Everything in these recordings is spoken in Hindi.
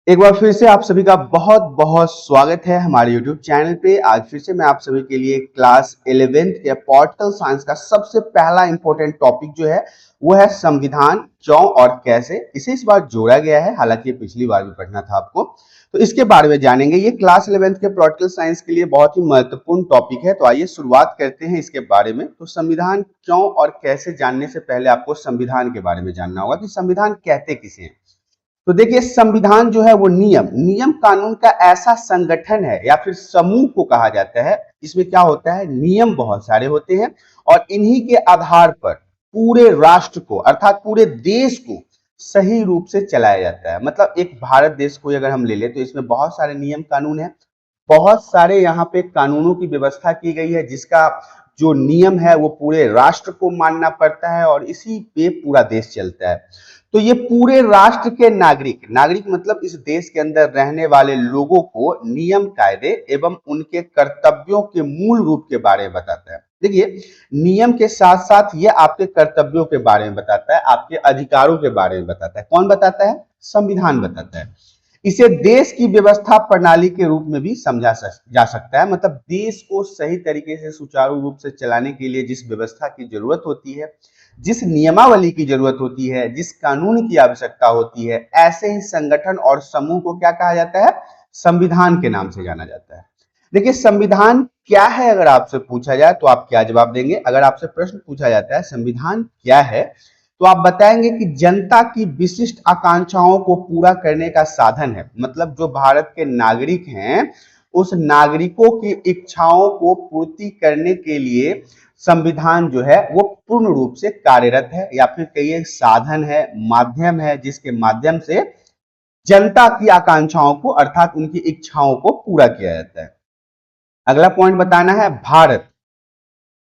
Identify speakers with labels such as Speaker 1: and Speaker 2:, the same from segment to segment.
Speaker 1: एक बार फिर से आप सभी का बहुत बहुत स्वागत है हमारे YouTube चैनल पे। आज फिर से मैं आप सभी के लिए क्लास 11th के पॉलिटिकल साइंस का सबसे पहला इंपॉर्टेंट टॉपिक जो है वो है संविधान क्यों और कैसे। इसे इस बार जोड़ा गया है, हालांकि ये पिछली बार भी पढ़ना था आपको, तो इसके बारे में जानेंगे। ये क्लास 11th के पॉलिटिकल साइंस के लिए बहुत ही महत्वपूर्ण टॉपिक है। तो आइए शुरुआत करते हैं इसके बारे में। तो संविधान क्यों और कैसे जानने से पहले आपको संविधान के बारे में जानना होगा कि संविधान कहते किसे हैं। तो देखिए, संविधान जो है वो नियम कानून का ऐसा संगठन है या फिर समूह को कहा जाता है। इसमें क्या होता है, नियम बहुत सारे होते हैं और इन्हीं के आधार पर पूरे राष्ट्र को अर्थात पूरे देश को सही रूप से चलाया जाता है। मतलब एक भारत देश को अगर हम ले ले तो इसमें बहुत सारे नियम कानून है, बहुत सारे यहाँ पे कानूनों की व्यवस्था की गई है, जिसका जो नियम है वो पूरे राष्ट्र को मानना पड़ता है और इसी पे पूरा देश चलता है। तो ये पूरे राष्ट्र के नागरिक मतलब इस देश के अंदर रहने वाले लोगों को नियम कायदे एवं उनके कर्तव्यों के मूल रूप के बारे में बताता है। देखिए, नियम के साथ साथ ये आपके कर्तव्यों के बारे में बताता है, आपके अधिकारों के बारे में बताता है। कौन बताता है? संविधान बताता है। इसे देश की व्यवस्था प्रणाली के रूप में भी समझा जा सकता है। मतलब देश को सही तरीके से सुचारू रूप से चलाने के लिए जिस व्यवस्था की जरूरत होती है, जिस नियमावली की जरूरत होती है, जिस कानून की आवश्यकता होती है, ऐसे ही संगठन और समूह को क्या कहा जाता है? संविधान के नाम से जाना जाता है। देखिए, संविधान क्या है अगर आपसे पूछा जाए तो आप क्या जवाब देंगे? अगर आपसे प्रश्न पूछा जाता है संविधान क्या है, तो आप बताएंगे कि जनता की विशिष्ट आकांक्षाओं को पूरा करने का साधन है। मतलब जो भारत के नागरिक हैं, उस नागरिकों की इच्छाओं को पूर्ति करने के लिए संविधान जो है वो पूर्ण रूप से कार्यरत है, या फिर कहिए साधन है, माध्यम है, जिसके माध्यम से जनता की आकांक्षाओं को अर्थात उनकी इच्छाओं को पूरा किया जाता है। अगला पॉइंट बताना है, भारत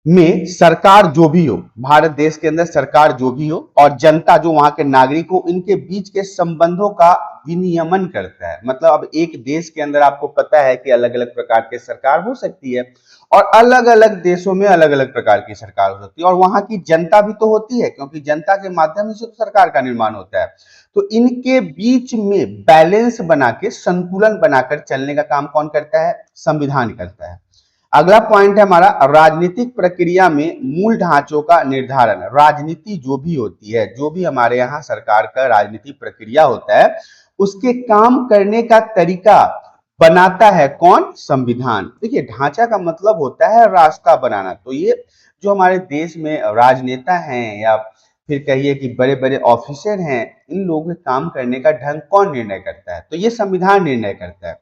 Speaker 1: में सरकार जो भी हो, भारत देश के अंदर सरकार जो भी हो और जनता जो वहां के नागरिक हो, इनके बीच के संबंधों का विनियमन करता है। मतलब अब एक देश के अंदर आपको पता है कि अलग अलग प्रकार की सरकार हो सकती है और अलग अलग देशों में अलग अलग प्रकार की सरकार हो सकती है और वहां की जनता भी तो होती है, क्योंकि जनता के माध्यम से तो सरकार का निर्माण होता है। तो इनके बीच में बैलेंस बना के, संतुलन बनाकर चलने का काम कौन करता है? संविधान करता है। अगला पॉइंट है हमारा, राजनीतिक प्रक्रिया में मूल ढांचों का निर्धारण। राजनीति जो भी होती है, जो भी हमारे यहाँ सरकार का राजनीतिक प्रक्रिया होता है, उसके काम करने का तरीका बनाता है कौन? संविधान। देखिए, ढांचा का मतलब होता है रास्ता बनाना। तो ये जो हमारे देश में राजनेता हैं या फिर कहिए कि बड़े बड़े ऑफिसर हैं, इन लोगों के काम करने का ढंग कौन निर्णय करता है? तो ये संविधान निर्णय करता है।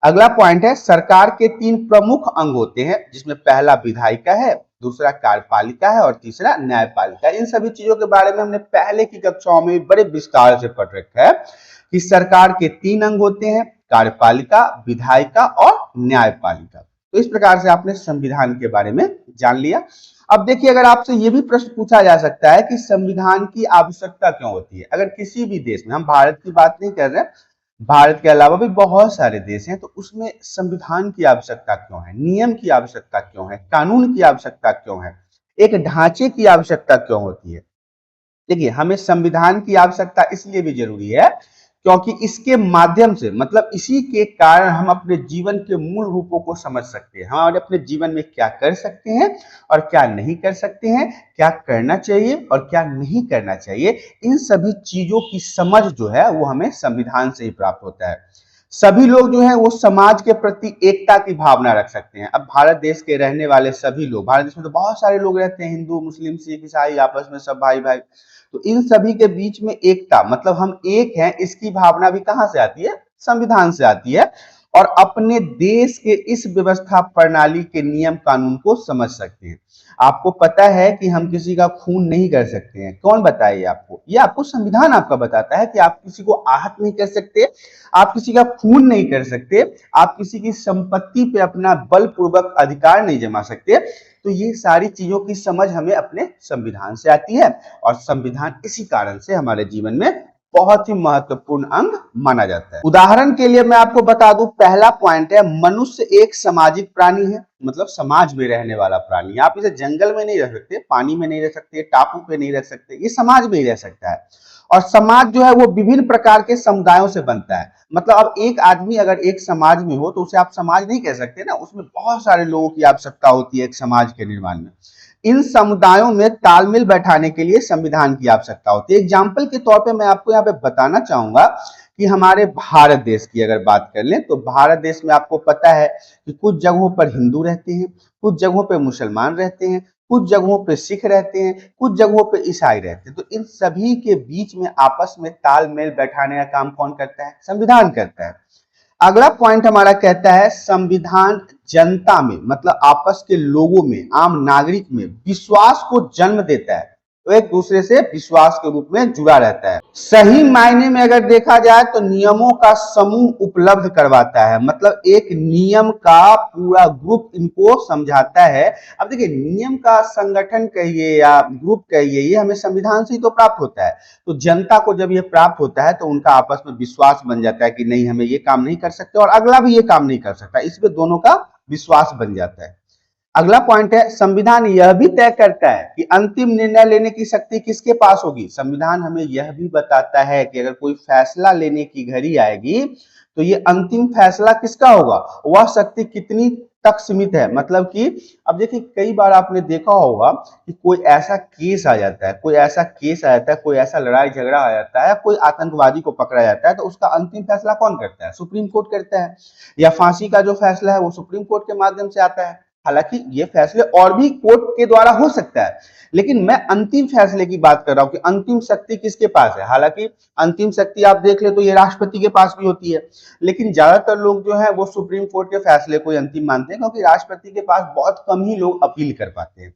Speaker 1: अगला पॉइंट है, सरकार के 3 प्रमुख अंग होते हैं, जिसमें पहला विधायिका है, दूसरा कार्यपालिका है और तीसरा न्यायपालिका। इन सभी चीजों के बारे में हमने पहले की कक्षाओं में बड़े विस्तार से पढ़ रखा है कि सरकार के 3 अंग होते हैं, कार्यपालिका, विधायिका और न्यायपालिका। तो इस प्रकार से आपने संविधान के बारे में जान लिया। अब देखिए, अगर आपसे यह भी प्रश्न पूछा जा सकता है कि संविधान की आवश्यकता क्यों होती है। अगर किसी भी देश में, हम भारत की बात नहीं कर रहे, भारत के अलावा भी बहुत सारे देश हैं, तो उसमें संविधान की आवश्यकता क्यों है, नियम की आवश्यकता क्यों है, कानून की आवश्यकता क्यों है, एक ढांचे की आवश्यकता क्यों होती है? देखिए, हमें संविधान की आवश्यकता इसलिए भी जरूरी है क्योंकि इसके माध्यम से, मतलब इसी के कारण हम अपने जीवन के मूल रूपों को समझ सकते हैं। हम अपने जीवन में क्या कर सकते हैं और क्या नहीं कर सकते हैं, क्या करना चाहिए और क्या नहीं करना चाहिए, इन सभी चीजों की समझ जो है वो हमें संविधान से ही प्राप्त होता है। सभी लोग जो है वो समाज के प्रति एकता की भावना रख सकते हैं। अब भारत देश के रहने वाले सभी लोग, भारत देश में तो बहुत सारे लोग रहते हैं, हिंदू, मुस्लिम, सिख, ईसाई, आपस में सब भाई भाई। तो इन सभी के बीच में एकता, मतलब हम एक हैं, इसकी भावना भी कहां से आती है? संविधान से आती है। और अपने देश के इस व्यवस्था प्रणाली के नियम कानून को समझ सकते हैं। आपको पता है कि हम किसी का खून नहीं कर सकते हैं। कौन बताए आपको? ये आपको संविधान आपका बताता है कि आप किसी को आहत नहीं कर सकते, आप किसी का खून नहीं कर सकते, आप किसी की संपत्ति पे अपना बलपूर्वक अधिकार नहीं जमा सकते। तो ये सारी चीजों की समझ हमें अपने संविधान से आती है और संविधान इसी कारण से हमारे जीवन में बहुत ही महत्वपूर्ण अंग माना जाता है। उदाहरण के लिए मैं आपको बता दूं, पहला पॉइंट है, मनुष्य एक सामाजिक प्राणी है। मतलब समाज में रहने वाला प्राणी। आप इसे जंगल में नहीं रह सकते, पानी में नहीं रह सकते, टापू पे नहीं रह सकते, ये समाज में ही रह सकता है। और समाज जो है वो विभिन्न प्रकार के समुदायों से बनता है। मतलब अब एक आदमी अगर एक समाज में हो तो उसे आप समाज नहीं कह सकते ना, उसमें बहुत सारे लोगों की आवश्यकता होती है एक समाज के निर्माण में। इन समुदायों में तालमेल बैठाने के लिए संविधान की आवश्यकता होती है। एग्जाम्पल के तौर पे मैं आपको यहाँ पे बताना चाहूंगा कि हमारे भारत देश की अगर बात कर लें तो भारत देश में आपको पता है कि कुछ जगहों पर हिंदू रहते हैं, कुछ जगहों पर मुसलमान रहते हैं, कुछ जगहों पे सिख रहते हैं, कुछ जगहों पे ईसाई रहते हैं। तो इन सभी के बीच में आपस में तालमेल बैठाने का काम कौन करता है? संविधान करता है। अगला पॉइंट हमारा कहता है संविधान जनता में मतलब आपस के लोगों में, आम नागरिक में विश्वास को जन्म देता है, तो एक दूसरे से विश्वास के रूप में जुड़ा रहता है। सही मायने में अगर देखा जाए तो नियमों का समूह उपलब्ध करवाता है, मतलब एक नियम का पूरा ग्रुप इनको समझाता है। अब देखिए नियम का संगठन कहिए या ग्रुप कहिए, ये हमें संविधान से ही तो प्राप्त होता है। तो जनता को जब ये प्राप्त होता है तो उनका आपस में विश्वास बन जाता है कि नहीं हमें ये काम नहीं कर सकते और अगला भी ये काम नहीं कर सकता, इसमें दोनों का विश्वास बन जाता है। अगला पॉइंट है संविधान यह भी तय करता है कि अंतिम निर्णय लेने की शक्ति किसके पास होगी। संविधान हमें यह भी बताता है कि अगर कोई फैसला लेने की घड़ी आएगी तो ये अंतिम फैसला किसका होगा, वह शक्ति कितनी तक सीमित है। मतलब कि अब देखिए कई बार आपने देखा होगा कि कोई ऐसा केस आ जाता है, कोई ऐसा केस आ जाता है, कोई ऐसा लड़ाई झगड़ा आ जाता है, कोई आतंकवादी को पकड़ा जाता है तो उसका अंतिम फैसला कौन करता है? सुप्रीम कोर्ट करता है। या फांसी का जो फैसला है वो सुप्रीम कोर्ट के माध्यम से आता है। हालांकि ये फैसले और भी कोर्ट के द्वारा हो सकता है, लेकिन मैं अंतिम फैसले की बात कर रहा हूं कि अंतिम शक्ति किसके पास है। हालांकि अंतिम शक्ति आप देख ले तो ये राष्ट्रपति के पास भी होती है, लेकिन ज्यादातर लोग जो है वो सुप्रीम कोर्ट के फैसले को अंतिम मानते हैं, क्योंकि राष्ट्रपति के पास बहुत कम ही लोग अपील कर पाते हैं।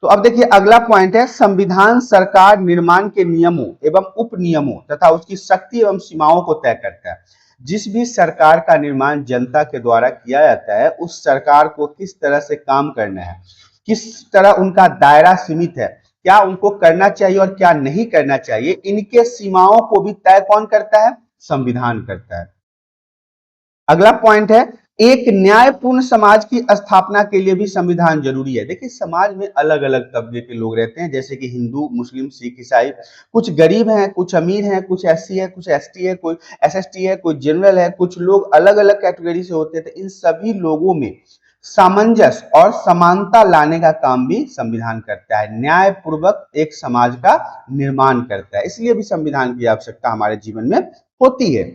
Speaker 1: तो अब देखिए अगला पॉइंट है संविधान सरकार निर्माण के नियमों एवं उप नियमों तथा उसकी शक्ति एवं सीमाओं को तय करता है। जिस भी सरकार का निर्माण जनता के द्वारा किया जाता है उस सरकार को किस तरह से काम करना है, किस तरह उनका दायरा सीमित है, क्या उनको करना चाहिए और क्या नहीं करना चाहिए, इनके सीमाओं को भी तय कौन करता है? संविधान करता है। अगला पॉइंट है एक न्यायपूर्ण समाज की स्थापना के लिए भी संविधान जरूरी है। देखिए समाज में अलग अलग तबके के लोग रहते हैं, जैसे कि हिंदू, मुस्लिम, सिख, ईसाई। कुछ गरीब हैं, कुछ अमीर हैं, कुछ एससी है, कुछ एसटी है, कोई एसएसटी है, कोई जनरल है, कुछ लोग अलग अलग कैटेगरी से होते थे। इन सभी लोगों में सामंजस्य और समानता लाने का काम भी संविधान करता है, न्यायपूर्वक एक समाज का निर्माण करता है। इसलिए भी संविधान की आवश्यकता हमारे जीवन में होती है।